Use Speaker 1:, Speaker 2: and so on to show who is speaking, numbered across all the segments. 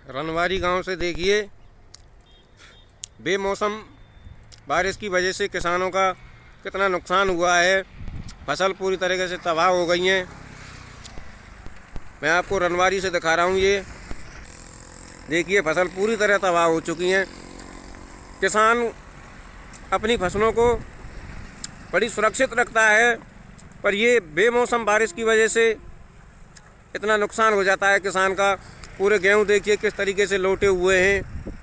Speaker 1: रनवारी गांव से देखिए, बेमौसम बारिश की वजह से किसानों का कितना नुकसान हुआ है। फसल पूरी तरीके से तबाह हो गई हैं। मैं आपको रनवारी से दिखा रहा हूँ। ये देखिए, फसल पूरी तरह तबाह हो चुकी हैं। किसान अपनी फसलों को बड़ी सुरक्षित रखता है, पर ये बेमौसम बारिश की वजह से इतना नुकसान हो जाता है किसान का। पूरे गेहूं देखिए किस तरीके से लोटे हुए हैं।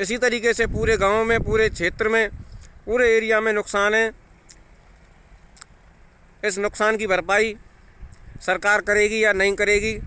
Speaker 1: इसी तरीके से पूरे गांव में, पूरे क्षेत्र में, पूरे एरिया में नुकसान है। इस नुकसान की भरपाई सरकार करेगी या नहीं करेगी,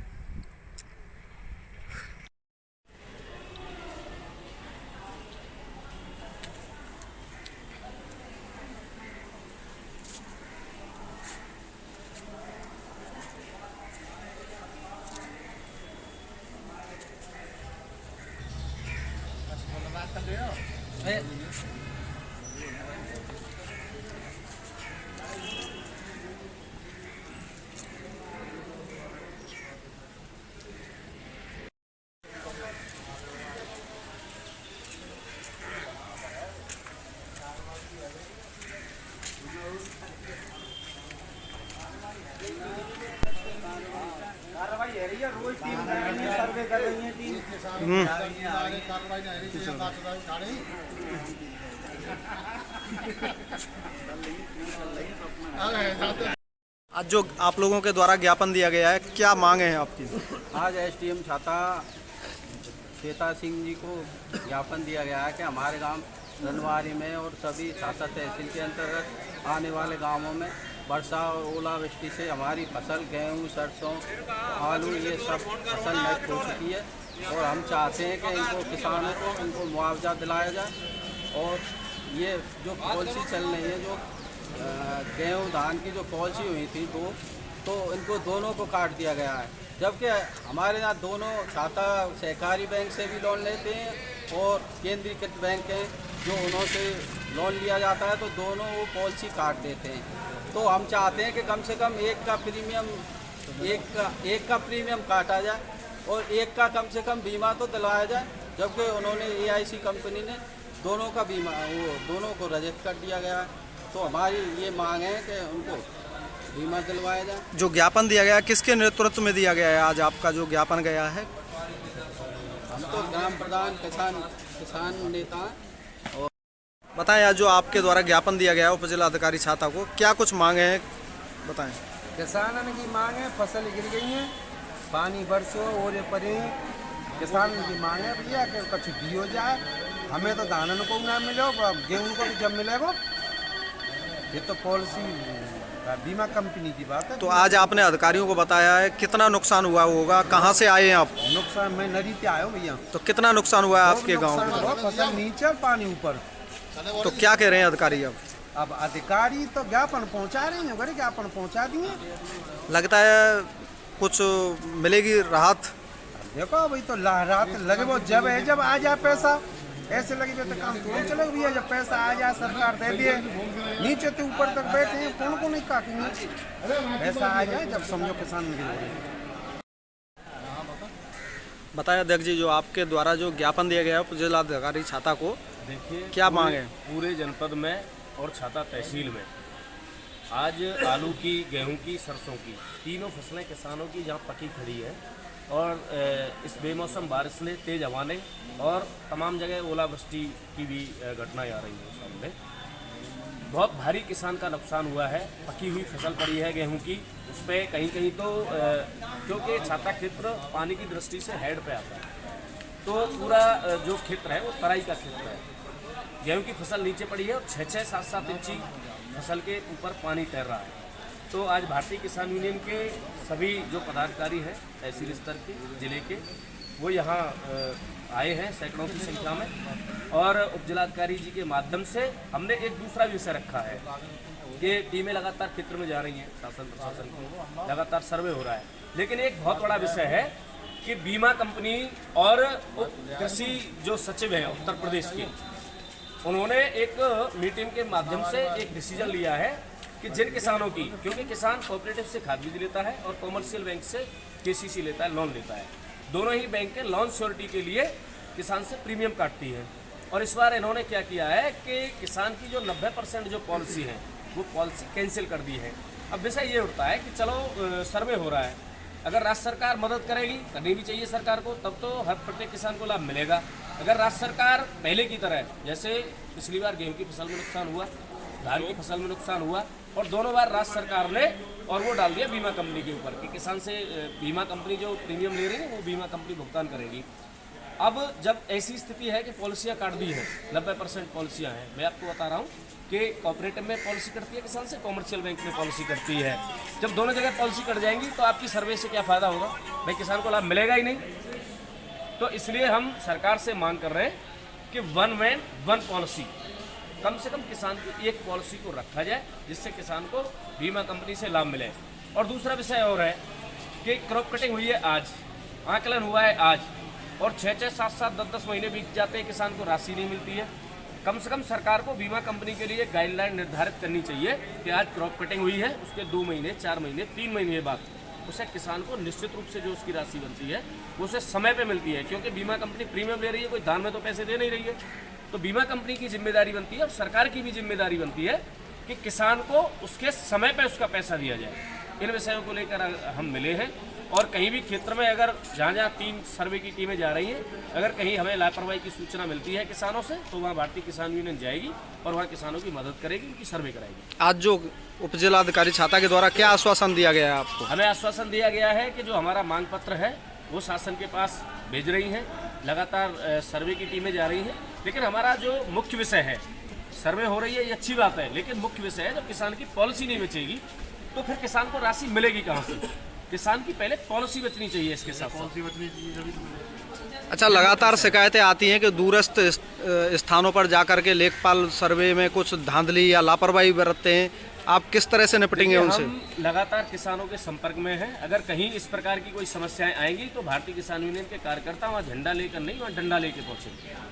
Speaker 1: रोज टीम सर्वे कर रही है।
Speaker 2: आज जो आप लोगों के द्वारा ज्ञापन दिया गया है, क्या मांगे हैं आपकी?
Speaker 3: आज एसडीएम छाता श्वेता सिंह जी को ज्ञापन दिया गया है कि हमारे गांव रनवारी में और सभी छाता तहसील के अंतर्गत आने वाले गांवों में वर्षा और ओलावृष्टि से हमारी फसल गेहूं, सरसों, आलू ये सब फसल नष्ट हो चुकी है। और हम चाहते हैं कि इनको किसानों को इनको मुआवजा दिलाया जाए। और ये जो पॉलिसी चल रही है, जो गेहूं धान की जो पॉलिसी हुई थी तो इनको दोनों को काट दिया गया है। जबकि हमारे यहाँ दोनों छाता सहकारी बैंक से भी लोन लेते हैं और केंद्रीकृत बैंक हैं जो उन्हों से लोन लिया जाता है, तो दोनों वो पॉलिसी काट देते हैं। तो हम चाहते हैं कि कम से कम एक का प्रीमियम काटा जाए और एक का कम से कम बीमा तो दिलाया जाए। जबकि उन्होंने AIC कंपनी ने दोनों का बीमा दोनों को रजिस्टर कर दिया गया है। तो हमारी ये मांग है कि उनको बीमा दिलवाया जाए।
Speaker 2: जो ज्ञापन दिया गया है, किसके नेतृत्व में दिया गया है? आज आपका जो ज्ञापन गया है,
Speaker 3: हम तो ग्राम प्रधान किसान नेता हैं। और
Speaker 2: बताएं, आज जो आपके द्वारा ज्ञापन दिया गया है उपजिलाधिकारी छाता को, क्या कुछ मांगे हैं बताएं।
Speaker 4: किसानों की मांग है, फसल गिर गई है, पानी बरसों और पड़े। किसान की मांग है भैया कि कुछ भी हो जाए, हमें तो धान को ना मिले, गेहूं को भी जब मिलेगा। ये तो पॉलिसी बीमा कंपनी की बात है।
Speaker 2: तो आज आपने अधिकारियों को बताया है, कितना नुकसान हुआ होगा? कहाँ से आए हैं आप?
Speaker 4: नुकसान मैं नदी से आया हूँ भैया।
Speaker 2: तो कितना नुकसान हुआ है आपके गाँव में?
Speaker 4: फसल नीचे और पानी ऊपर।
Speaker 2: तो क्या कह रहे हैं अधिकारी?
Speaker 4: अब अधिकारी तो ज्ञापन पहुंचा रहे हैं, अगर ज्ञापन पहुंचा दिए,
Speaker 2: लगता है कुछ मिलेगी राहत?
Speaker 4: देखो भाई, तो राहत लगे वो जब आ जाए पैसा, ऐसे लगे तो काम तुरंत चलेगा भैया। जब पैसा आ जाए, सरकार दे दिए, नीचे से ऊपर तक बैठे हैं, कौन को नहीं काटेंगे। पैसा आ जाए जब समझो किसान निकल।
Speaker 2: बताया अध्यक्ष जी, जो आपके द्वारा जो ज्ञापन दिया गया है उपजिलाधिकारी छाता को,
Speaker 5: देखिए,
Speaker 2: क्या मांग है?
Speaker 5: पूरे जनपद में और छाता तहसील में आज आलू की, गेहूं की, सरसों की तीनों फसलें किसानों की जहां पकी खड़ी है और इस बेमौसम बारिश ने, तेज हवाएं और तमाम जगह ओलावृष्टि की भी घटनाएं आ रही हैं सामने। बहुत भारी किसान का नुकसान हुआ है। पकी हुई फसल पड़ी है गेहूं की, उस पर कहीं कहीं तो क्योंकि छाता क्षेत्र पानी की दृष्टि से हेड पे आता है, तो पूरा जो क्षेत्र है वो तराई का क्षेत्र है। गेहूं की फसल नीचे पड़ी है और 6-6, 7-7 इंची फसल के ऊपर पानी तैर रहा है। तो आज भारतीय किसान यूनियन के सभी जो पदाधिकारी हैं तहसील स्तर के, जिले के, वो यहाँ आए हैं सैकड़ों की संख्या में। और उपजिलाधिकारी जी के माध्यम से हमने एक दूसरा विषय रखा है कि टीमें लगातार क्षेत्र में जा रही हैं, शासन प्रशासन की लगातार सर्वे हो रहा है। लेकिन एक बहुत बड़ा विषय है कि बीमा कंपनी और कृषि जो सचिव हैं उत्तर प्रदेश के, उन्होंने एक मीटिंग के माध्यम से एक डिसीजन लिया है कि जिन किसानों की, क्योंकि किसान कोऑपरेटिव से खाद बीज लेता है और कॉमर्शियल बैंक से KCC लेता है, लोन लेता है, दोनों ही बैंकें लोन श्योरिटी के लिए किसान से प्रीमियम काटती हैं। और इस बार इन्होंने क्या किया है कि किसान की जो 90% जो पॉलिसी है वो पॉलिसी कैंसिल कर दी है। अब विषय ये उठता है कि चलो सर्वे हो रहा है, अगर राज्य सरकार मदद करेगी, करनी भी चाहिए सरकार को, तब तो हर प्रत्येक किसान को लाभ मिलेगा। अगर राज्य सरकार पहले की तरह, जैसे पिछली बार गेहूं की फसल में नुकसान हुआ, धान की फसल में नुकसान हुआ, और दोनों बार राज्य सरकार ने और वो डाल दिया बीमा कंपनी के ऊपर कि किसान से बीमा कंपनी जो प्रीमियम ले रही है वो बीमा कंपनी भुगतान करेगी। अब जब ऐसी स्थिति है कि पॉलिसियाँ काट दी हैं, 90% पॉलिसियाँ हैं, मैं आपको बता रहा हूँ कि कोऑपरेटिव में पॉलिसी कटती है किसान से, कॉमर्शियल बैंक में पॉलिसी कटती है। जब दोनों जगह पॉलिसी कट जाएंगी तो आपकी सर्वे से क्या फ़ायदा होगा भाई, किसान को लाभ मिलेगा ही नहीं। तो इसलिए हम सरकार से मांग कर रहे हैं कि 1 मैन 1 पॉलिसी, कम से कम किसान की एक पॉलिसी को रखा जाए जिससे किसान को बीमा कंपनी से लाभ मिले। और दूसरा विषय और है कि क्रॉप कटिंग हुई है आज, आकलन हुआ है आज, और 6-6, 7-7, 10-10 महीने बीत जाते हैं, किसान को राशि नहीं मिलती है। कम से कम सरकार को बीमा कंपनी के लिए गाइडलाइन निर्धारित करनी चाहिए कि आज क्रॉप कटिंग हुई है, उसके 2 महीने, 4 महीने, 3 महीने बाद उसे किसान को निश्चित रूप से जो उसकी राशि बनती है वो उसे समय पे मिलती है, क्योंकि बीमा कंपनी प्रीमियम ले रही है, कोई दान में तो पैसे दे नहीं रही है। तो बीमा कंपनी की जिम्मेदारी बनती है और सरकार की भी जिम्मेदारी बनती है कि किसान को उसके समय पे उसका पैसा दिया जाए। इन विषयों को लेकर हम मिले हैं, और कहीं भी क्षेत्र में अगर जहाँ 3 सर्वे की टीमें जा रही हैं, अगर कहीं हमें लापरवाही की सूचना मिलती है किसानों से, तो वहाँ भारतीय किसान यूनियन जाएगी और वहाँ किसानों की मदद करेगी, उनकी सर्वे कराएगी।
Speaker 2: आज जो उप जिलाधिकारी छाता के द्वारा क्या आश्वासन दिया गया है आपको?
Speaker 5: हमें आश्वासन दिया गया है कि जो हमारा मांग पत्र है वो शासन के पास भेज रही हैं, लगातार सर्वे की टीमें जा रही हैं, लेकिन हमारा जो मुख्य विषय है, सर्वे हो रही है ये अच्छी बात है, लेकिन मुख्य विषय है जब किसान की पॉलिसी नहीं बचेगी तो फिर किसान को राशि मिलेगी कहाँ से? किसान की पहले पॉलिसी बचनी चाहिए। इसके साथ
Speaker 2: अच्छा, लगातार शिकायतें आती हैं कि दूरस्थ स्थानों पर जाकर के लेखपाल सर्वे में कुछ धांधली या लापरवाही बरतते हैं, आप किस तरह से निपटेंगे उनसे?
Speaker 5: हम लगातार किसानों के संपर्क में हैं, अगर कहीं इस प्रकार की कोई समस्याएं आएंगी तो भारतीय किसान यूनियन के कार्यकर्ता वहाँ झंडा लेकर नहीं, वहाँ डंडा लेकर पहुँचेंगे।